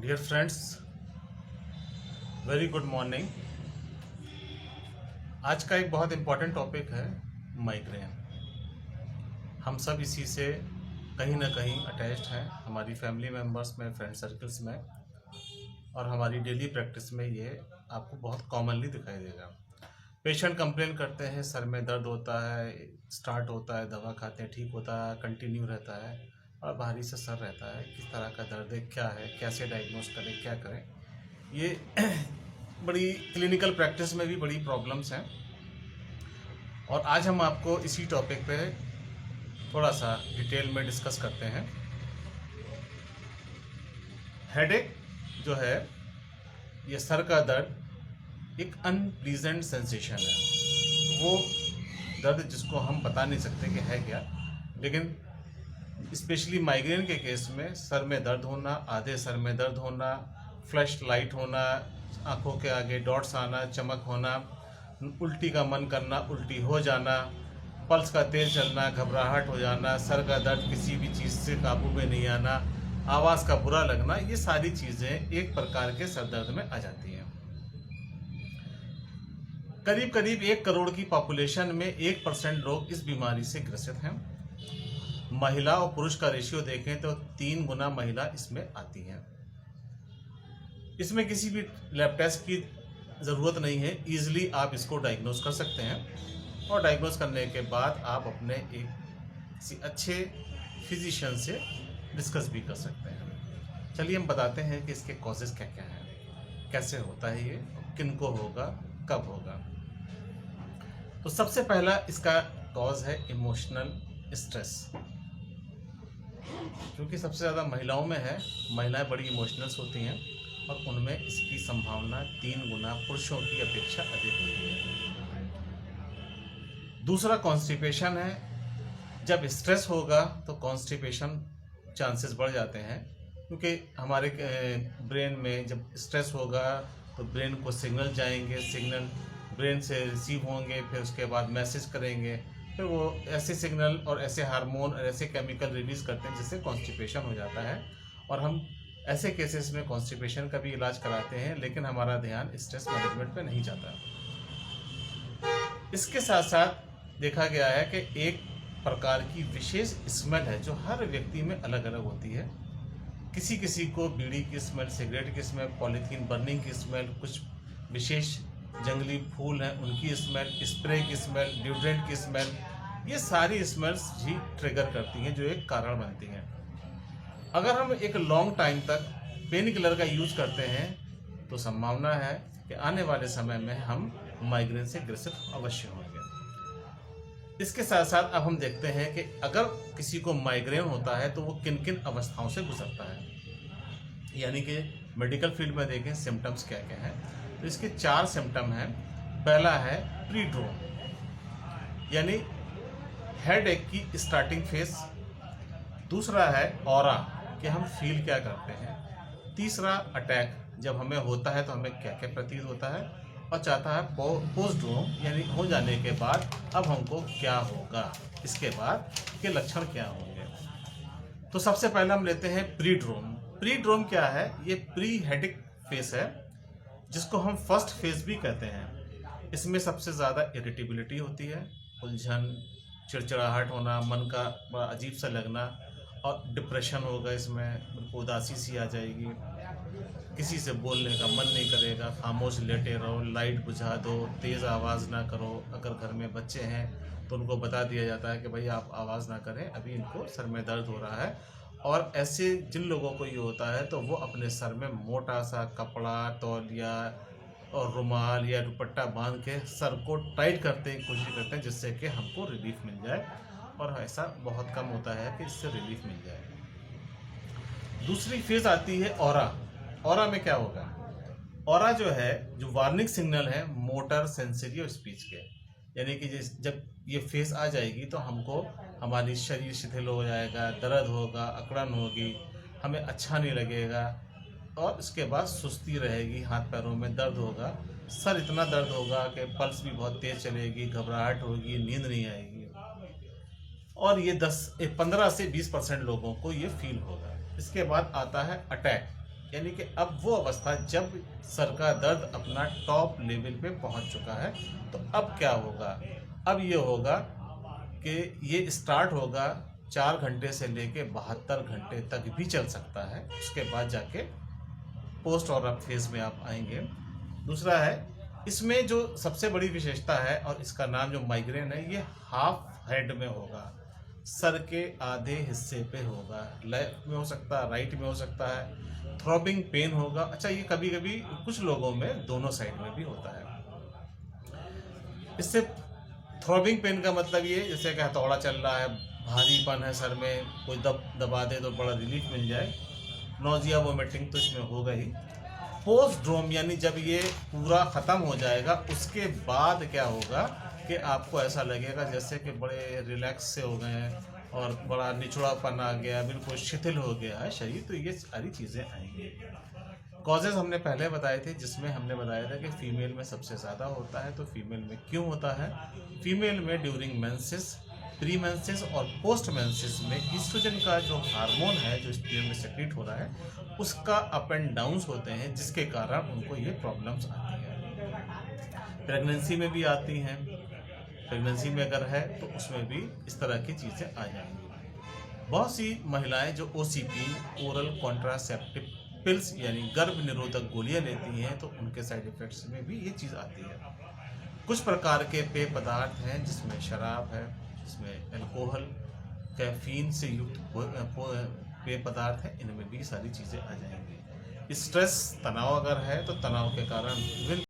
Dear friends, very good morning. आज का एक बहुत इम्पॉर्टेंट टॉपिक है माइग्रेन। हम सब इसी से कहीं ना कहीं अटैच्ड हैं, हमारी फैमिली मेम्बर्स में, फ्रेंड सर्कल्स में, और हमारी डेली प्रैक्टिस में ये आपको बहुत कॉमनली दिखाई देगा। पेशेंट कंप्लेन करते हैं, सर में दर्द होता है, स्टार्ट होता है, दवा खाते हैं, ठीक होता है, कंटिन्यू रहता है, और भारी से सर रहता है। किस तरह का दर्द है, क्या है, कैसे डायग्नोस करें, क्या करें, ये बड़ी क्लिनिकल प्रैक्टिस में भी बड़ी प्रॉब्लम्स हैं। और आज हम आपको इसी टॉपिक पे थोड़ा सा डिटेल में डिस्कस करते हैं। हेडेक जो है, ये सर का दर्द एक अनप्लीजेंट सेंसेशन है। वो दर्द जिसको हम बता नहीं सकते कि है क्या, लेकिन स्पेशली माइग्रेन के केस में सर में दर्द होना, आधे सर में दर्द होना, फ्लैश लाइट होना, आंखों के आगे डॉट्स आना, चमक होना, उल्टी का मन करना, उल्टी हो जाना, पल्स का तेज चलना, घबराहट हो जाना, सर का दर्द, किसी भी चीज़ से काबू में नहीं आना, आवाज़ का बुरा लगना, ये सारी चीज़ें एक प्रकार के सर दर्द में आ जाती हैं। करीब करीब 1 करोड़ की पॉपुलेशन में 1% लोग इस बीमारी से ग्रसित हैं। महिला और पुरुष का रेशियो देखें तो 3 गुना महिला इसमें आती हैं। इसमें किसी भी लैब टेस्ट की ज़रूरत नहीं है, ईजिली आप इसको डायग्नोस कर सकते हैं, और डायग्नोस करने के बाद आप अपने एक किसी अच्छे फिजिशियन से डिस्कस भी कर सकते हैं। चलिए हम बताते हैं कि इसके कॉजेज़ क्या क्या हैं, कैसे होता है ये, किनको होगा, कब होगा। तो सबसे पहला इसका कॉज है इमोशनल स्ट्रेस। क्योंकि सबसे ज़्यादा महिलाओं में है, महिलाएं बड़ी इमोशनल्स होती हैं, और उनमें इसकी संभावना 3 गुना पुरुषों की अपेक्षा अधिक होती है। दूसरा कॉन्स्टिपेशन है। जब स्ट्रेस होगा तो कॉन्स्टिपेशन चांसेस बढ़ जाते हैं, क्योंकि हमारे ब्रेन में जब स्ट्रेस होगा तो ब्रेन को सिग्नल जाएंगे, सिग्नल ब्रेन से रिसीव होंगे, फिर उसके बाद मैसेज करेंगे, फिर वो ऐसे सिग्नल और ऐसे हार्मोन और ऐसे केमिकल रिलीज करते हैं जिससे कॉन्स्टिपेशन हो जाता है। और हम ऐसे केसेस में कॉन्स्टिपेशन का भी इलाज कराते हैं, लेकिन हमारा ध्यान स्ट्रेस मैनेजमेंट पे नहीं जाता। इसके साथ साथ देखा गया है कि एक प्रकार की विशेष स्मेल है जो हर व्यक्ति में अलग अलग होती है। किसी किसी को बीड़ी की स्मेल, सिगरेट की स्मेल, पॉलीथीन बर्निंग की स्मेल, कुछ विशेष जंगली फूल हैं उनकी स्मेल, स्प्रे की स्मेल, डिओड्रेंट की स्मेल, ये सारी स्मेल्स ही ट्रिगर करती हैं जो एक कारण बनती हैं। अगर हम एक लॉन्ग टाइम तक पेन किलर का यूज करते हैं तो संभावना है कि आने वाले समय में हम माइग्रेन से ग्रसित अवश्य होंगे। इसके साथ साथ अब हम देखते हैं कि अगर किसी को माइग्रेन होता है तो वो किन किन अवस्थाओं से गुजरता है, यानी कि मेडिकल फील्ड में देखें सिम्टम्स क्या क्या हैं। तो इसके 4 सिम्टम हैं। पहला है प्रीड्रोम, यानी हेड एक की स्टार्टिंग फेज। दूसरा है ऑरा, कि हम फील क्या करते हैं। तीसरा अटैक, जब हमें होता है तो हमें क्या क्या प्रतीत होता है। और चौथा है पोस्टड्रोम, यानी हो जाने के बाद अब हमको क्या होगा, इसके बाद के लक्षण क्या होंगे। तो सबसे पहले हम लेते हैं प्रीड्रोम। प्रीड्रोम क्या है? ये प्री हेडेक फेज है, जिसको हम फर्स्ट फेज भी कहते हैं। इसमें सबसे ज़्यादा इरिटेबिलिटी होती है, उलझन, चिड़चिड़ाहट होना, मन का बड़ा अजीब सा लगना, और डिप्रेशन होगा। इसमें उदासी सी आ जाएगी, किसी से बोलने का मन नहीं करेगा, खामोश लेटे रहो, लाइट बुझा दो, तेज़ आवाज़ ना करो। अगर घर में बच्चे हैं तो उनको बता दिया जाता है कि भाई आप आवाज़ ना करें, अभी इनको सर में दर्द हो रहा है। और ऐसे जिन लोगों को ये होता है तो वो अपने सर में मोटा सा कपड़ा, तौलिया और रुमाल या दुपट्टा बांध के सर को टाइट करते की कोशिश करते हैं, जिससे कि हमको रिलीफ मिल जाए। और ऐसा बहुत कम होता है कि इससे रिलीफ मिल जाए। दूसरी फेज आती है ऑरा। ऑरा में क्या होगा? ऑरा जो है, जो वार्निंग सिग्नल है मोटर, सेंसरी और स्पीच के, यानी कि जब ये फेज आ जाएगी तो हमको हमारी शरीर शिथिल हो जाएगा, दर्द होगा, अकड़न होगी, हमें अच्छा नहीं लगेगा, और इसके बाद सुस्ती रहेगी, हाथ पैरों में दर्द होगा, सर इतना दर्द होगा कि पल्स भी बहुत तेज चलेगी, घबराहट होगी, नींद नहीं आएगी। और ये 15 से 20% लोगों को ये फील होगा। इसके बाद आता है अटैक। यानी कि अब वो अवस्था जब सर का दर्द अपना टॉप लेवल पे पहुंच चुका है, तो अब क्या होगा? अब ये होगा कि ये स्टार्ट होगा 4 घंटे से लेके 72 घंटे तक भी चल सकता है। उसके बाद जाके पोस्ट और अब फेज में आप आएंगे। दूसरा है, इसमें जो सबसे बड़ी विशेषता है, और इसका नाम जो माइग्रेन है, ये हाफ हेड में होगा, सर के आधे हिस्से पे होगा। लेफ्ट में हो सकता है, राइट में हो सकता है। थ्रॉबिंग पेन होगा। अच्छा, ये कभी कभी कुछ लोगों में दोनों साइड में भी होता है। इससे थ्रॉबिंग पेन का मतलब ये, जैसे कि हथौड़ा चल रहा है, भारीपन है सर में, कोई दबा दे तो बड़ा रिलीफ मिल जाए। नोजिया वोमिटिंग तो इसमें होगा ही। पोस्ट्रोम यानी जब ये पूरा ख़त्म हो जाएगा, उसके बाद क्या होगा कि आपको ऐसा लगेगा जैसे कि बड़े रिलैक्स से हो गए हैं और बड़ा निचुड़ापन आ गया, बिल्कुल शिथिल हो गया है शरीर। तो ये सारी चीज़ें आएंगी। कॉजेज़ हमने पहले बताए थे, जिसमें हमने बताया था कि फीमेल में सबसे ज़्यादा होता है। तो फीमेल में क्यों होता है? फीमेल में ड्यूरिंग मेंसेस, प्री मेंसेस और पोस्ट मेंसेस में ईस्ट्रोजन का जो हार्मोन है, जो स्पर्म में सेक्रेट हो रहा है, उसका अप एंड डाउन्स होते हैं, जिसके कारण उनको ये प्रॉब्लम्स आती हैं। प्रेगनेंसी में भी आती हैं। प्रेगनेंसी में अगर है तो उसमें भी इस तरह की चीज़ें आ जाएंगी। बहुत सी महिलाएं जो OCP, ओरल कॉन्ट्रासेप्टिव पिल्स यानी गर्भ निरोधक गोलियां लेती हैं, तो उनके साइड इफेक्ट्स में भी ये चीज़ आती है। कुछ प्रकार के पेय पदार्थ हैं, जिसमें शराब है, जिसमें अल्कोहल, कैफीन से युक्त पेय पदार्थ हैं, इनमें भी सारी चीज़ें आ जाएंगी। स्ट्रेस, तनाव अगर है तो तनाव के कारण विभिन्न